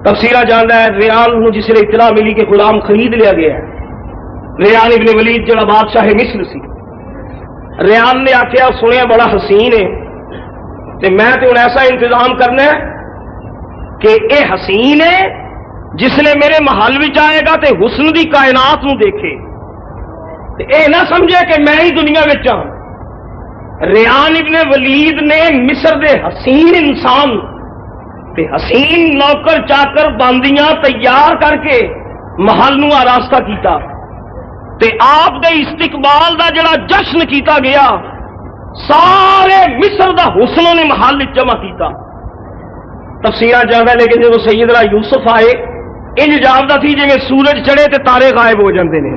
تفسیرہ جانتا ہے ریان جس نے اطلاع ملی کہ غلام خرید لیا گیا ہے. ریان ابن ولید جڑا بادشاہ مصر سی, ریان نے آخیا سنیا بڑا حسین ہے تے میں تے ہن ایسا انتظام کرنا ہے کہ اے حسین ہے جس نے میرے محل وچ آئے گا تے حسن دی کائنات نو دیکھے تے اے نہ سمجھے کہ میں ہی دنیا وچ ہاں. ریان ابن ولید نے مصر دے حسین انسان تے حسین نوکر چاکر باندیاں تیار کر کے محل نو آراستہ کیتا تے آپ دے استقبال دا جڑا جشن کیتا گیا سارے مصر دا حسن نے محل جمع کیتا. تفسیرہ جاندا لیکن جب سیدنا یوسف آئے انج جاپدا تھی جویں سورج چڑھے تے تارے غائب ہو جاندے نے.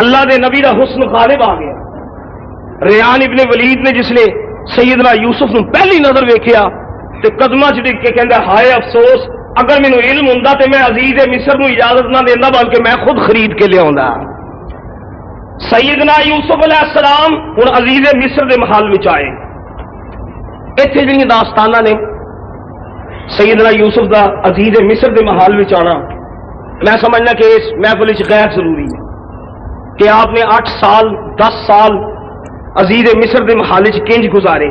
اللہ دے نبی دا حسن غالب آ گیا. ریان ابن ولید نے جس نے سیدنا یوسف نو پہلی نظر ویکھیا تے قدماں چ ڈگ کے کہندا ہائے افسوس اگر مینوں علم ہوندا تے میں عزیز مصر نو اجازت نہ دیندا بلکہ میں خود خرید کے لیاوندا. سیدنا یوسف علیہ السلام ہن عزیز مصر دے محل وچ آئے. ایتھے جڑیاں داستاناں نے سیدنا یوسف دا عزیز مصر دے محل وچ آنا میں سمجھنا کہ اس محفل وچ غیر ضروری ہے کہ آپ نے 8 سال 10 سال عزیز مصر دے محل وچ کنج گزارے.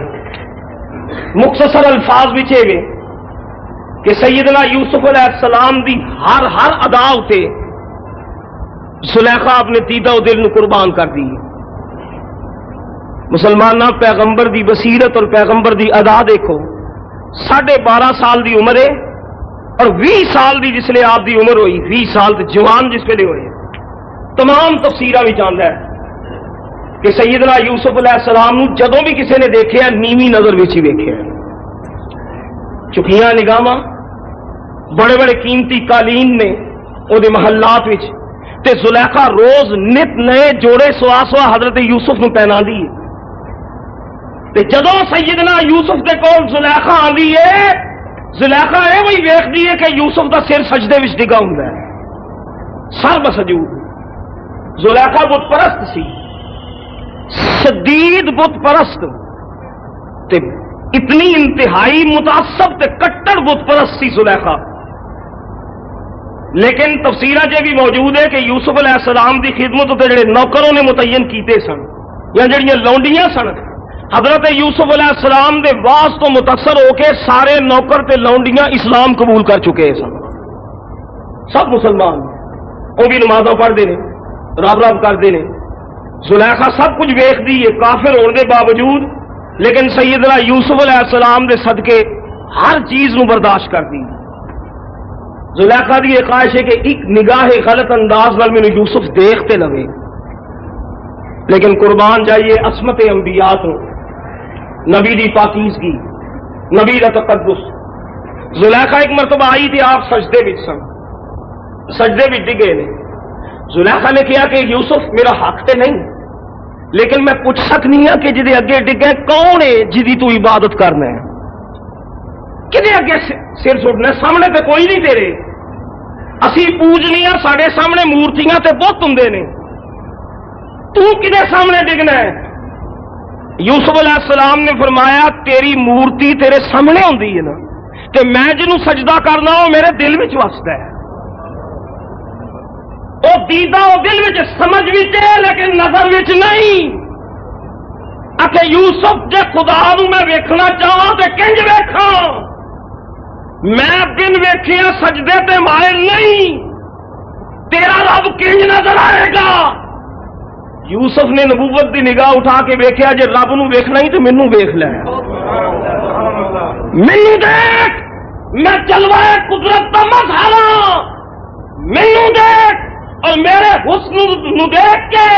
مختصر الفاظ وچ اے کہ سیدنا یوسف علیہ السلام دی ہر ادا تے زلیخا اپنے دیدہ و دل نو قربان کر دی. مسلمانہ پیغمبر دی بصیرت اور پیغمبر دی ادا دیکھو. 12.5 سال دی عمر ہے اور 20 سال دی جس لئے آپ دی عمر ہوئی 20 سال تے جوان جس کے لئے ہوئے. تمام تفسیرہ بھی جاندا ہے کہ سیدنا یوسف علیہ السلام نو جدوں بھی کسی نے دیکھے نیوی نظر وچ ہی ویکھے. چکیاں نگاہاں بڑے بڑے قیمتی قالین نے او دے محلات وچ تے زلیخا روز نت نئے جوڑے سوا حضرت یوسف نو پہنا دی. تے جدوں سیدنا یوسف دے کول زلیخا آندی ہے زلیخا اے وہی ویکھدی ہے کہ یوسف دا سر سجدے وچ ڈگا ہوندا ہے سر بسجود. زلیخا بت پرست سی, شدید بت پرست تے اتنی انتہائی متعصب تے کٹڑ بت پرست سی زلیخا. لیکن تفسیرہ جے بھی موجود ہے کہ یوسف علیہ السلام دی خدمت تے جڑے نوکروں نے متعین کیتے سن یا جڑیاں لونڈیاں سن حضرت یوسف علیہ السلام دے واس تو متاثر ہو کے سارے نوکر تے لونڈیاں اسلام قبول کر چکے سن. سب مسلمان وہ بھی نمازاں پڑھتے ہیں رب کرتے ہیں. زلیخا سب کچھ ویکھدی ہے کافر ہونے کے باوجود لیکن سیدنا یوسف علیہ السلام دے صدقے ہر چیز نو برداشت کرتی. زلیخا دی ایک خواہش ہے کہ ایک نگاہ غلط انداز نال مینوں یوسف دیکھتے لگے. لیکن قربان جائیے عصمت انبیاء تو نبی دی پاکیزگی نبی دا تقدس. زلیخا ایک مرتبہ آئی تھی آپ سجدے وچ سن سجدے وچ ڈگے نے. زلیخا نے کہا کہ یوسف میرا حق تے نہیں لیکن میں پوچھ سکنی ہوں کہ جدے اگے ڈگے کون ہے جدی تو عبادت کرنا ہے کدے اگے سر سٹنا سامنے تے کوئی نہیں تیرے اسی پوجنی ہاں ساڈے سامنے مورتیاں تے بت ہوندے نے تو کدے سامنے ڈگنا ہے. یوسف علیہ السلام نے فرمایا تیری مورتی تیرے سامنے ہوندی ہے نا تے میں جنوں سجدہ کرنا وہ میرے دل وچ وسدا ہے. وہ دیدہ وہ دل وچ سمجھ وچ ہے لیکن نظر وچ نہیں. کہ یوسف جے خدا نو میں ویکھنا چاہاں تے کنج ویکھاں میں بن ویکھیا سجدے تے مائل نہیں تیرا رب کنج نظر آئے گا. یوسف نے نبوت دی نگاہ اٹھا کے ویکھیا جے رب نو ویکھنا ہی تے مینوں ویکھ لے مینوں دیکھ میں جلوہ قدرت دا مظہر ہاں مینوں دیکھ اور میرے حسن نو دیکھ کے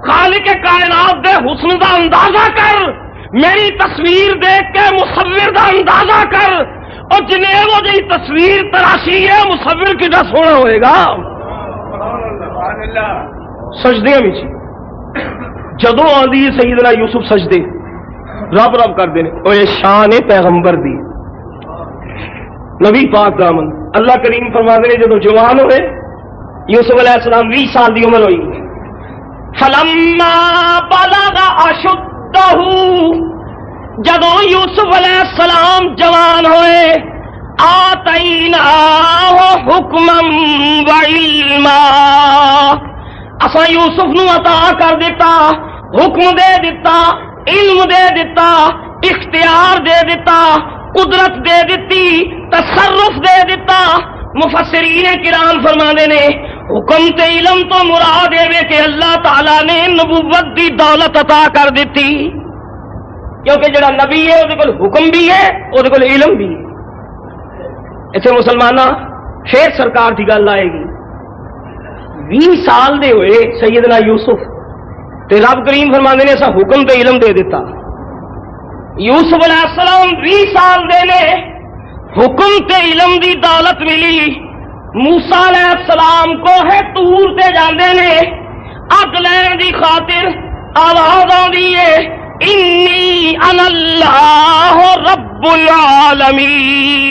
خالق کائنات دے حسن دا اندازہ کر میری تصویر دیکھ کے مصور دا اندازہ کر اور جنہیں وہ جی تصویر تراشی ہے مصور کڈا سونا ہوئے گا. سجدے میں جدوں آندی سیدنا یوسف سجدے رب کرتے ہیں اور یہ شان پیغمبر دی نبی پاک دامن. اللہ کریم فرماتے ہیں جدوں جوان ہوئے یوسف علیہ السلام 20 سال دی عمر ہوئی فلما بلغ اشدہ جدوں یوسف علیہ السلام جوان ہوئے وآتیناہ حکما وعلما، اساں یوسف نو عطا کر دیتا، حکم دے دیتا، علم دے دیتا، اختیار دے دیتا، قدرت دے دیتی، تصرف دے دیتا۔ مفسرین کرام فرماندے نے حکم تے علم تو مراد ہے کہ اللہ تعالی نے نبوت دی دولت عطا کر دیتی، کیونکہ جڑا نبی ہے وہ حکم بھی ہے، وہ علم بھی ہے۔ اتنے مسلمانہ پھر سرکار کی گل آئے گی۔ 20 سال دے ہوئے سیدنا یوسف تے رب کریم فرماندے نے ایسا حکم تے علم دے دیتا۔ یوسف علیہ السلام 20 سال دے نے، حکم تے علم دی دولت ملی۔ موسیٰ علیہ السلام کوہ طور تے جاندے نے، اگ لین دی خاطر آواز آندی ہے انی انا اللہ رب العالمین،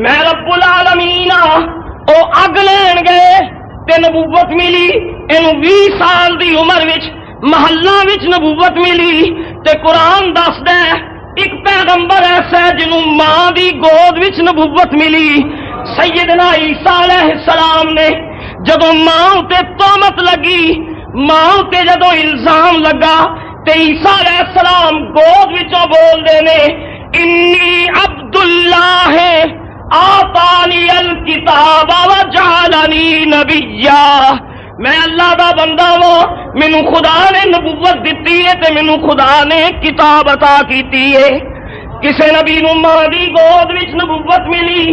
میں رب العالمین ہاں۔ او اگ لین گئے تے نبوت ملی، اینو 20 سال دی عمر وچ محلہ وچ نبوت ملی۔ تے قرآن دسدا ہے ایک پیغمبر ایسا ہے جنوں ماں دی گود وچ نبوت ملی۔ سیدنا عیسیٰ علیہ السلام نے جدوں ماں تے تہمت لگی، ماں تے جدوں الزام لگا تے عیسیٰ علیہ السلام گود وچوں بول دے نے انی عبد اللہ آتانی الکتاب وجعلنی نبیا، میں اللہ دا بندہ ہوں، مینوں خدا نے نبوت دیتی ہے تے مینوں خدا نے کتاب عطا کیتی ہے۔ کسے نبی نو ماں دی گود وچ نبوت ملی،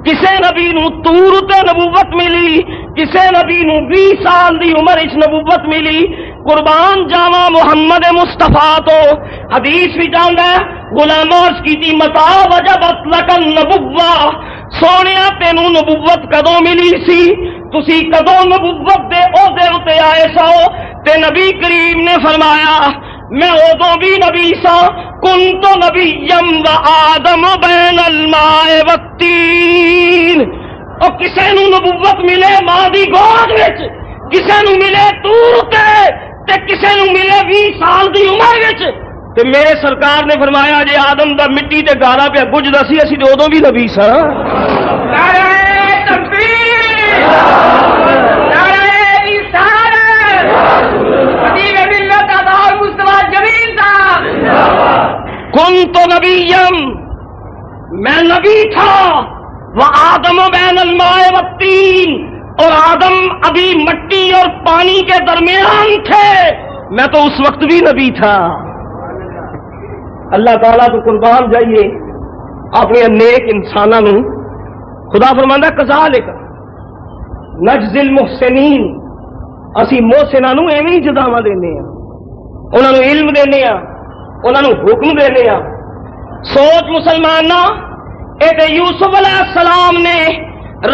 کسے نبی نو طور تے نبوت ملی، کسے نبی نو 20 سال دی عمر وچ نبوت ملی۔ قربان جاواں محمد مصطفیٰ تو حدیث وچ آندا ہے غلام عرض کیتی متا وجبت لک النبوہ، سونیا تینوں نبوت کدوں ملی سی، تسی کدوں نبوت دے عہدے اتے آئے سو؟ تے نبی کریم نے فرمایا میں ادوں بھی نبی سا، کنت نبیم و آدم بین الماء والتین۔ اور کسے نو نبوت ملے ماں دی گود وچ، کسے نو ملے طور تے کسے نو ملے 20 سال دی عمر وچ۔ تے میرے سرکار نے فرمایا جے آدم دا مٹی تے گالا پہ گجدا سی، اسی تے ادوں بھی نبی سا۔ نعرہ تکبیر، نعرہ رسالت، خطیب ملت آدھار مصطفیٰ جمیل صاحب۔ کنت نبیم، میں نبی تھا، وہ آدم بین الماء والتین، اور آدم ابھی مٹی اور پانی کے درمیان تھے، میں تو اس وقت بھی نبی تھا۔ اللہ تعالیٰ تو قربان جائیے اپنے نیک انسانوں، خدا فرماندا کذالک نجزی المحسنین، اسی محسناں ایویں جزاواں دینے ہیں، انہاں نوں علم دینے ہیں، انہاں نوں حکم دینے ہیں۔ سوچ مسلماناں، اے تے یوسف علیہ السلام نے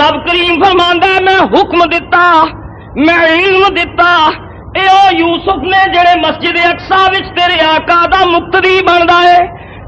رب کریم فرماندا ہے میں حکم دیتا، میں علم دیتا۔ اے او یوسف نے جڑے مسجد اقصی وچ تیرے آقا دا مقتدی بندا ہے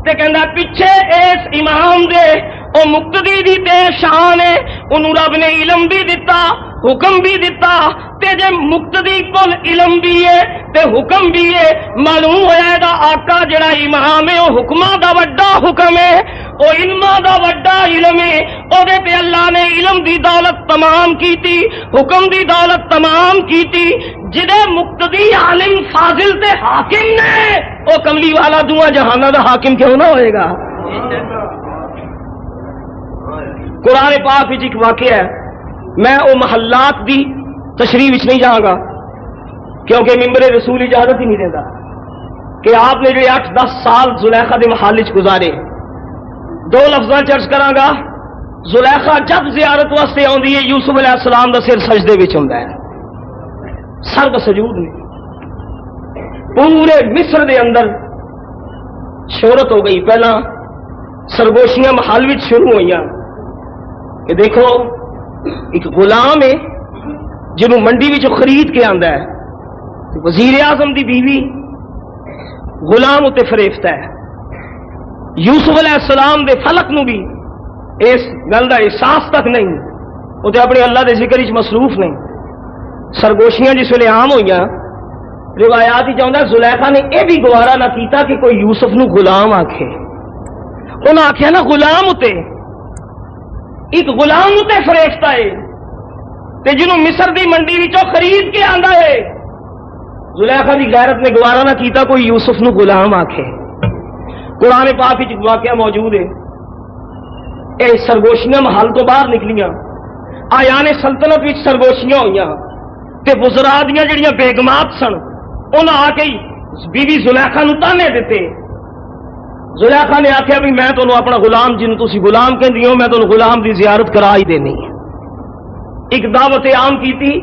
تے کہندا پیچھے اس امام دے او مقتدی دی تے شان ہے، انہوں رب نے علم بھی دیتا، حکم بھی دیتا۔ تے جے مقتدی کول علم بھی ہے تے حکم بھی ہے، معلوم ہویا دا آقا جڑا امام ہے او حکماں دا وڈا حکم ہے، او علماں دا وڈا علم ہے، او دے تے اللہ نے علم دی دولت تمام کیتی، حکم دی دولت تمام کیتی۔ جدے مقتدی عالم فاضل تے حاکم نے، او کملی والا دعا جہاناں دا حاکم کیوں نہ ہوئے گا؟ قرآن پاک وچ ایک واقعہ ہے، میں او محلات دی تشریح وچ نہیں جاؤں گا کیونکہ ممبر رسول اجازت ہی نہیں دیتا کہ آپ نے جو 8-10 سال زلیخا دے محل وچ گزارے۔ 2 لفظاں چرچ کراں گا۔ زلیخا جب زیارت واسطے آندی ہے یوسف علیہ السلام دا سر سجدے وچ ہوندا ہے، سر دا سجود نہیں۔ پورے مصر دے اندر شہرت ہو گئی، پہلا سرگوشیاں محل وچ شروع ہوئیاں کہ دیکھو ایک غلام ہے جنہوں منڈی وچ خرید کے آندا ہے، وزیر اعظم دی بیوی غلام اتے فریفتا ہے۔ یوسف علیہ السلام دے فلک نو بھی اس گل دا احساس تک نہیں، وہ تے اپنے اللہ دے ذکر وچ مصروف نہیں۔ سرگوشیاں جس ویلے عام ہوئیاں، روایات ہی چاہتا زلیخا نے یہ بھی گوارا نہ کیتا کہ کوئی یوسف نو غلام آکھے، انہاں آکھیا نا غلام اتے ایک غلام تے فریشتا ہے تے جنوں مصر دی منڈی وچوں خرید کے آندا ہے. زلیخا دی غیرت نے گوارا نہ کیتا کوئی یوسف نو غلام آکھے. قرآن پاک وچ واقعہ موجود ہے. اے سرگوشیاں محل تو باہر نکلیاں, آیان سلطنت وچ سرگوشیاں ہوئیاں تے وزراء دیاں جڑیاں بیگمات سن انہاں آ کے بی بی زلیخا نو تانے دیتے. زلیخا نے آخیا بھی میں تمہیں اپنا غلام جن تسی غلام کہندی ہو میں تمہیں غلام دی زیارت کرا ہی دینی ہے. ایک دعوت عام کی تھی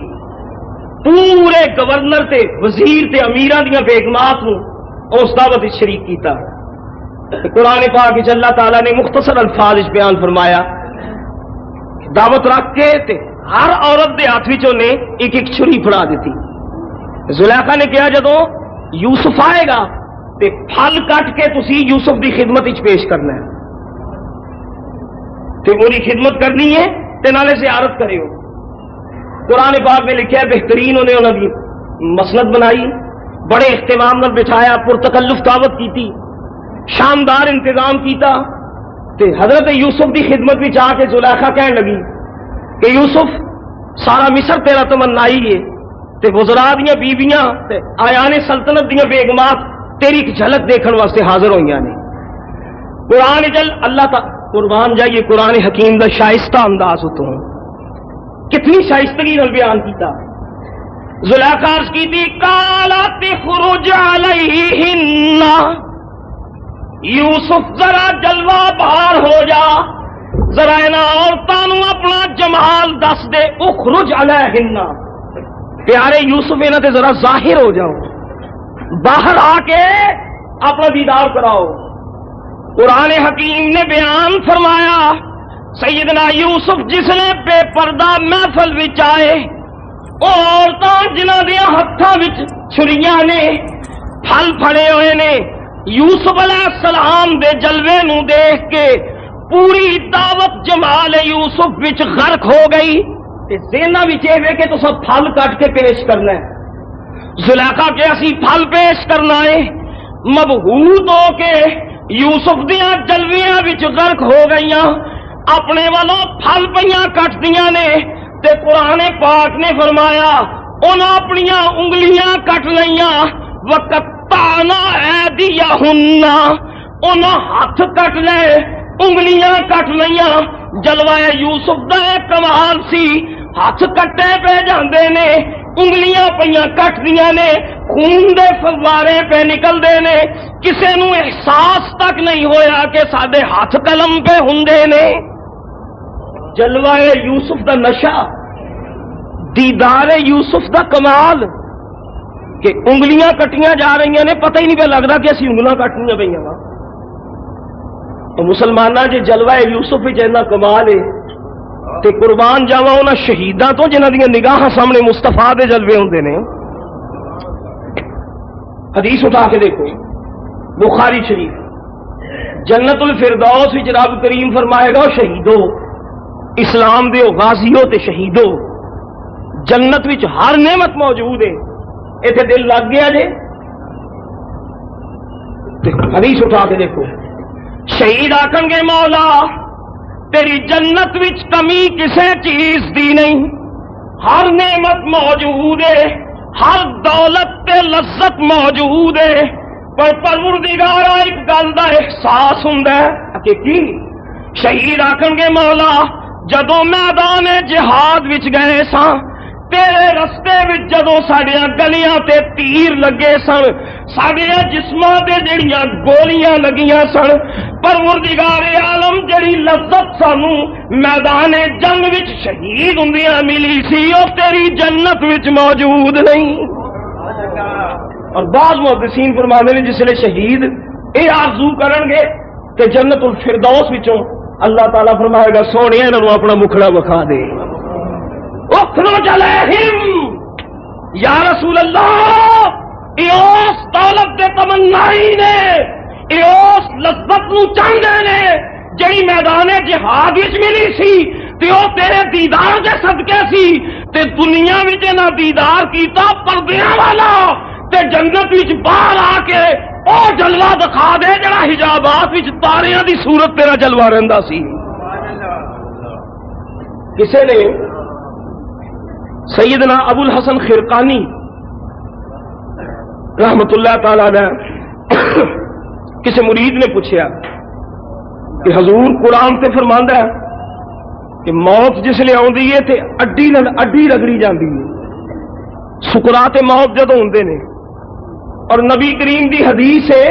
پورے گورنر تے وزیر تے امیراں دیاں بیگمات نو اس دعوت وچ شریک کیتا. قرآن پاک وچ اللہ تعالیٰ نے مختصر الفاظ وچ بیان فرمایا دعوت رکھ کے تے ہر عورت دے ہاتھ وچ نے ایک ایک چھری پھڑا دیتی. زلیخا نے کہا جدوں یوسف آئے گا تے پھل کٹ کے تسی یوسف دی خدمت وچ پیش کرنا ہے تے وہی خدمت کرنی ہے تے نالے زیارت کریو. قرآن پاک میں لکھا ہے بہترین انہوں نے مسند بنائی, بڑے اہتمام نال بٹھایا, پرتکلف دعوت کی تھی, شاندار انتظام کیتا تے حضرت یوسف دی خدمت وچ آ کے زلیخا کہن لگی کہ یوسف سارا مصر تیرا تمنائی ہے تے وزراء دیاں بیویاں تے آیان سلطنت دیاں بیگمات تیری ایک جھلک دیکھن واسطے حاضر ہوئیاں نے. قرآن جل اللہ تعالی قربان جائیے قرآن حکیم دا شائستہ انداز اتوں کتنی شائستگی نال بیان کیتا. زلیخا عرض کی تھی قالت خرج علیہن یوسف ذرا جلوہ بہار ہو جا, ذرا انہاں عورتاں اپنا جمال دس دے. اخرج علیہن پیارے یوسف انہاں تے ذرا ظاہر ہو جاؤ, باہر آ کے اپنا دیدار کراؤ. قرآن حکیم نے بیان فرمایا سیدنا یوسف جس نے بے پردہ محفل وچ آئے او عورتاں جنہاں دے ہتھاں وچ چھریاں نے پھل پھڑے ہوئے نے یوسف علیہ السلام دے جلوے نو دیکھ کے پوری دعوت جمال یوسف وچ غرق ہو گئی تے ذہناں وچ اے وے کہ تساں پھل کٹ کے پیش کرنا ہے. زلیخا کہ اسی پھل پیش کرنا ہے مبہوت ہو کے یوسف دیاں جلویاں وچ غرق ہو گئیاں, اپنے والوں پھل پیاں کٹ دیاں نے تے قرآن پاک نے فرمایا انہاں اپنیاں انگلیاں کٹ لیاں وقطعنا ایدیہن, انہاں ہاتھ کٹ لے انگلیاں کٹ لیاں. جلوہ یوسف دا کمال سی, ہاتھ کٹے پہ جاندے نے انگلیاں پیاں کٹ دیاں نے خون دے فوارے پہ نکل دے نے, کسے نو احساس تک نہیں ہویا کہ ساڈے ہاتھ قلم پہ ہوندے نے. جلوہ یوسف دا نشہ, دیدار یوسف دا کمال کہ انگلیاں کٹیاں جا رہی نے پتہ ہی نہیں پہ لگتا کہ اسی انگلیاں کٹنیاں پہ وا. مسلمانہ جے جلوہ یوسف وچ اتنا کمال ہے تے قربان جاواں انہاں شہیداں تو جنہاں دیاں نگاہاں سامنے مصطفیٰ دے جلوے ہوندے نے. حدیث اٹھا کے دیکھو بخاری شریف, جنت الفردوس وچ رب کریم فرمائے گا شہیدو اسلام دے غازیو تے شہیدو جنت وچ ہر نعمت موجود ہے, ایتھے دل لگ گیا جے. حدیث اٹھا کے دیکھو شہید آکھن گے مولا تیری جنت وچ کمی کسے چیز دی نہیں, ہر نعمت موجود ہے, ہر دولت تے لذت موجود ہے, پر پروردگارا ایک گل دا احساس ہوندا ہے کہ کی شہید آکھن گے مولا جدوں میدان جہاد وچ گئے ساں تیرے رستے وچ جدوں ساڈیاں گلیاں تے تیر لگے سن ساڈیاں جسماں تے جڑیاں گولیاں لگیاں سن پروردگار عالم جڑی لذت سانو میدان جنگ وچ شہید ہوندیاں ملی سی او تیری جنت وچ موجود نہیں. اور بعض محدثین فرماندے نے جس لے شہید اے آرزو کرن گے کہ جنت الفردوس وچوں اللہ تعالیٰ فرمائے گا سونے انہوں اپنا مکھڑا وکھا دے. اخرج علیہم یا رسول اللہ ایوس دولت دے تمنائی نے ایوس لذت نو چاہندے نے جڑی میدان جہاد وچ ملی سی تے او تیرے دیدار دے صدقے سی تے دنیا وچ نہ دیدار کیتا پردیاں والا تے جنت وچ باہر آ کے او جلوہ دکھا دے جڑا حجابات وچ تاریاں دی صورت تیرا جلوہ رہندا سی. کسی نے سیدنا ابو الحسن خرقانی رحمت اللہ تعالی علیہ کسی مرید نے پوچھا کہ حضور قرآن تے فرماندا ہے کہ موت جس لے آندی ہے تے اڈی نال اڈی رگڑی جاندی ہے، سکرات موت جدوں ہوندے نے، اور نبی کریم دی حدیث ہے،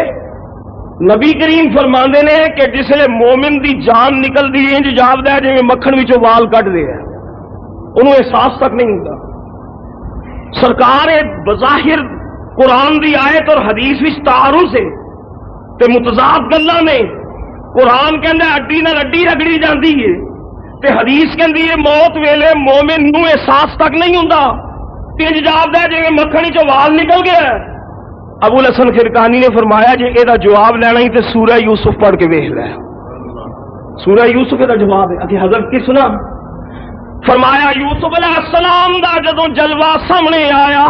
نبی کریم فرماندے نے کہ جس لے مومن دی جان نکلدی ہے انج جاپدا ہے جویں مکھن وچوں وال کڈ دے ہے، انہوں احساس تک نہیں ہوتا۔ سرکار بظاہر قرآن دی آیت اور حدیث وچ تعارض ہے تے متضاد گلاں نے۔ قرآن کہندا اڈی نال اڈی رگڑی جاندی ہے تے حدیث کہندی ہے موت ویلے مومن نوں احساس تک نہیں ہوندا، انج جاپدا ہے جویں مکھن وچوں وال نکل گیا ہے۔ ابو الحسن خرقانی نے فرمایا جے اے دا جواب لینا ہی تے سورہ یوسف پڑھ کے ویکھ لے، سورہ یوسف دا جواب ہے کہ حضرت کی سنا فرمایا یوسف علیہ السلام دا جدوں جلوہ سامنے آیا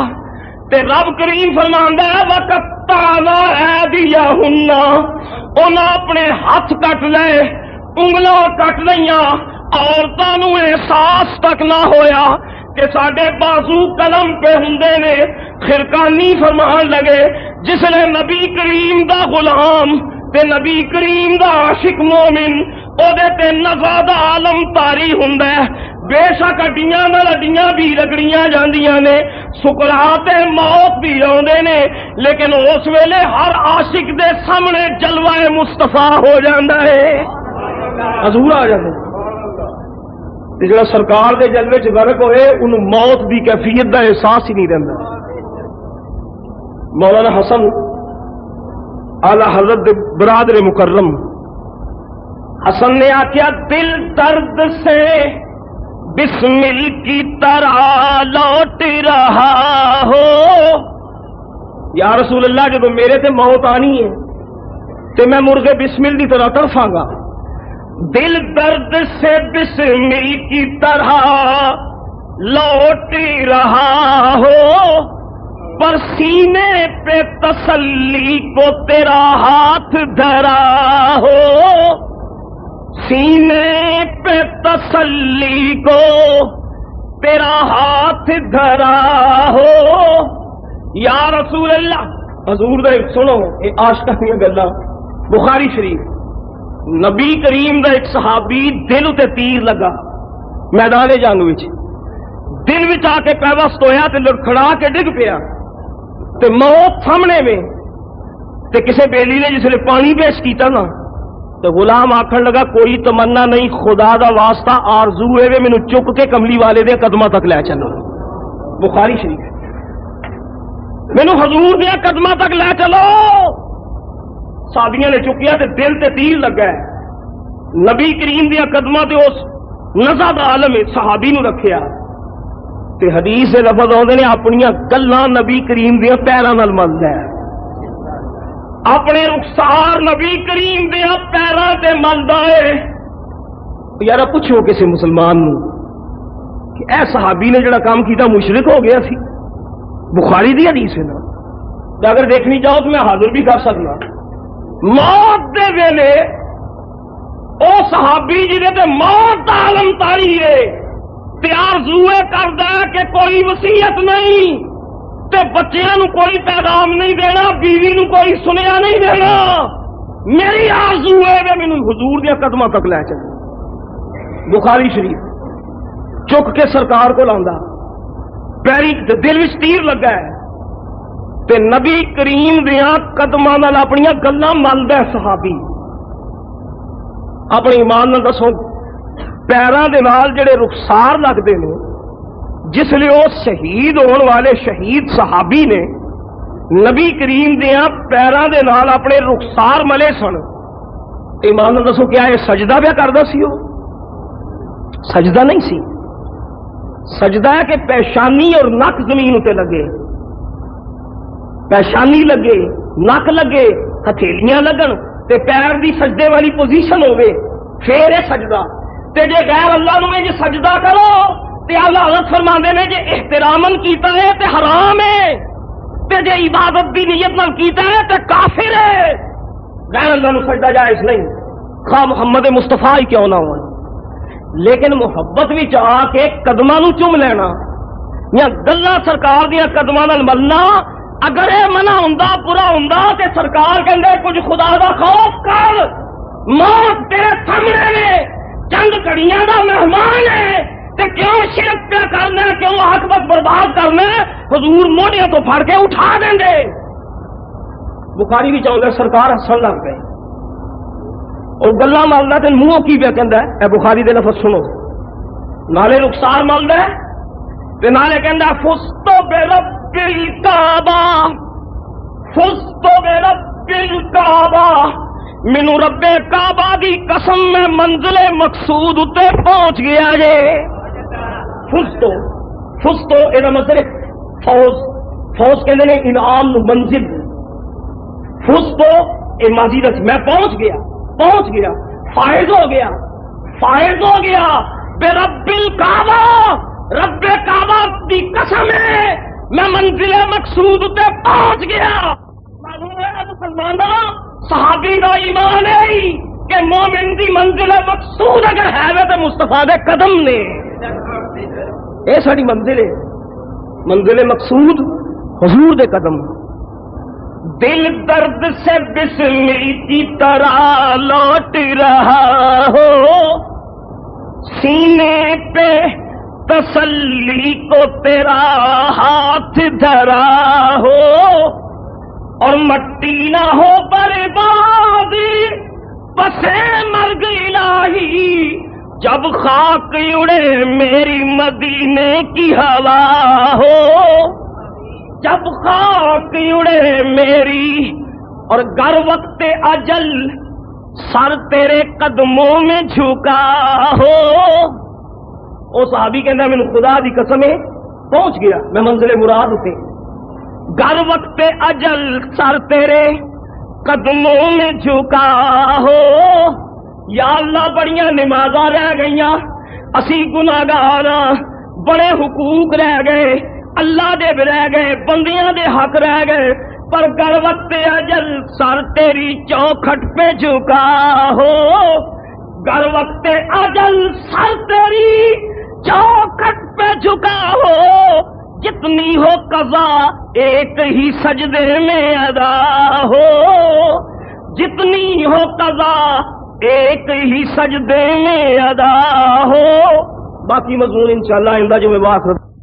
تے رب کریم فرماندا ہے وَقَطَّعْنَا أَيْدِيَهُنَّ، انہاں اپنے ہاتھ کٹ لے، انگلاں کٹ لئیاں، عورتاں نوں احساس تک نہ ہویا کہ ساڈے بازو قلم پہ ہوندے نے۔ خرقانی فرمان لگے جس لے نبی کریم دا غلام تے نبی کریم دا عاشق مومن او دے تے نفع دا عالم طاری ہوندا ہے، بے شک اڈیاں نال اڈیاں بھی رگڑیاں جاندیاں نے، سکرات موت بھی آندے نے، لیکن اس ویلے ہر عاشق دے سامنے جلوہ مصطفیٰ ہو جاندا ہے، حضور آ جاندے تے جڑا سرکار دے جلوے چ غرق ہوئے انہوں موت دی کیفیت دا احساس ہی نہیں رہندا۔ مولانا حسن اعلی حضرت دے برادر مکرم حسن نے آکھیا دل درد سے بسمل کی طرح لوٹ رہا ہو، یا رسول اللہ جب میرے تے موت آنی ہے تے میں مرغے بسمل دی طرح تڑفاں گا، دل درد سے بسمل کی طرح لوٹ رہا ہو، پر سینے پہ تسلی کو تیرا ہاتھ دھرا ہو، سینے پہ تسلی کو تیرا ہاتھ دھرا ہو، یا رسول اللہ۔ حضور دے سنو یہ عاشقاں دیاں گلاں، بخاری شریف نبی کریم دا ایک صحابی دل تے تیر لگا میدان جنگ وچ، دل وچ آ کے پیوست ہویا تے لڑکھڑا کے ڈگ پیا تے موت سامنے میں، تے کسے بیلی نے جس نے پانی پیش کیتا نا تو غلام آکھن لگا کوئی تمنا نہیں، خدا دا واسطہ آرزو ہے وے مینوں چک کے کملی والے دے قدماں تک لے چلو، بخاری شریف مینوں حضور دے قدماں تک لے چلو۔ صحابیاں نے چکیا تے دل تے تیر لگا ہے، نبی کریم دے قدماں تے اس نزا دا عالم صحابی نو رکھیا تے حدیث دے لفظ آندے نے اپنیاں گلاں نبی کریم دے پیراں نال ملدا ہے، اپنے رخسار نبی کریم دے پیراں تے ملدا ہے۔ یارا پوچھو کسی مسلمان نو کہ اے صحابی نے جڑا کام کیتا مشرک ہو گیا سی، بخاری دی حدیث ہے نا، تے اگر دیکھنی چاہو تو میں حاضر بھی کر سکنا۔ موت دے ویلے او صحابی جی دے تے موت دا عالم طاری ہے تے آرزوے کردا ہے کہ کوئی وصیت نہیں تے بچیاں نو کوئی پیغام نہیں دینا، بیوی نو کوئی سنیا نہیں دینا، میری آرزو ہے کہ مینوں حضور دے قدماں تک لے چلے۔ بخاری شریف چک کے سرکار کو لاندا، پیری دل وچ تیر لگا ہے تے نبی کریم دیاں قدماں نال اپنیاں گلاں ملدا ہے صحابی۔ اپنے ایمان نال دسو پیراں دے نال جڑے رخسار لگدے نے، جس لئے وہ شہید ہون والے شہید صحابی نے نبی کریم دیاں پیراں دے نال اپنے رخسار ملے سن، ایمان نال دسو کیا یہ سجدہ پیا کردا سی؟ وہ سجدہ نہیں سی، سجدہ ہے کہ پیشانی اور نک زمین تے لگے، پیشانی لگے، نک لگے، ہتھیلیاں لگن تے پیر دی سجدے والی پوزیشن ہوے، پھر ہے سجدہ۔ تے جے غیر اللہ نو جے سجدہ کرو تے اللہ حضرت فرماندے نے جے احترامن کیتا ہے تے حرام ہے، تے جے عبادت دی نیت نال کیتا ہے تے کافر ہے۔ غیر اللہ نو سجدہ جائز نہیں، خواہ محمد مصطفیٰ ہی کیوں نہ ہو۔ لیکن محبت بھی آ کے قدماں نوں چوم لینا یا گلاں سرکار دیا قدماں نال ملنا، اگر یہ منع ہوندا پورا ہوندا تے سرکار کہندے کچھ خدا دا خوف کر، موت تیرے سامنے نے، چند گھڑیاں دا مہمان ہے، تے کیوں شرک پہ کرنا، کیوں عاقبت برباد کرنا؟ حضور موڑیاں تو پھڑ کے اٹھا دیں دے۔ بخاری بھی چاہتا سرکار ہسن لگ گئے اور گلا ملتا تے منہ کی پہ کہندا ہے، اے بخاری دے لفظ سنو، نالے رخسار ملدا ہے تے نالے کہندا فزت برب الکعبہ، فزت برب الکعبہ، مینوں رب کعبہ دی قسم میں منزل مقصود تے پہنچ گیا جے۔ فزتو فزتو اے مطلب فوز، فوز کہندے نے انعام نو، منزل۔ فزتو اے ماضی دا میں پہنچ گیا، پہنچ گیا، فائز ہو گیا، فائز ہو گیا برب الکعبہ، رب کعبہ دی قسم ہے میں منزل مقصود تے پہنچ گیا۔ معلوم ہے مسلمانوں، صحابی دا ایمان ہے کہ مومن دی منزل مقصود اگر ہے تو مصطفیٰ دے قدم نے، اے ساری منزل ہے، منزل مقصود حضور دے قدم۔ دل درد سے بسمل کی طرح لوٹ رہا ہو، سینے پہ تسلی کو تیرا ہاتھ دھرا ہو، اور مٹی نہ ہو برباد پسے مرگ الہی، جب خاک اڑے میری مدینے کی ہوا ہو، جب خاک اڑے میری، اور گر وقت اجل سر تیرے قدموں میں جھکا ہو۔ او صحابی کہنا میں خدا دی قسم ہے پہنچ گیا میں منزل مراد تے، گر وقت اجل سر تیرے قدموں میں جھکا ہو۔ یا اللہ بڑیاں نمازاں رہ گئیاں، اسی گناہگار بڑے حقوق رہ گئے، اللہ دے بھی رہ گئے، بندیاں دے حق رہ گئے، پر گر وقت اجل سر تیری چوکھٹ پہ جھکا ہو، گر وقت اجل سر تیری چوکھٹ پہ جھکا ہو، جتنی ہو قضا ایک ہی سجدے میں ادا ہو، جتنی ہو قضا ایک ہی سجدے میں ادا ہو۔ باقی مضمون انشاءاللہ آئندہ جو میں بات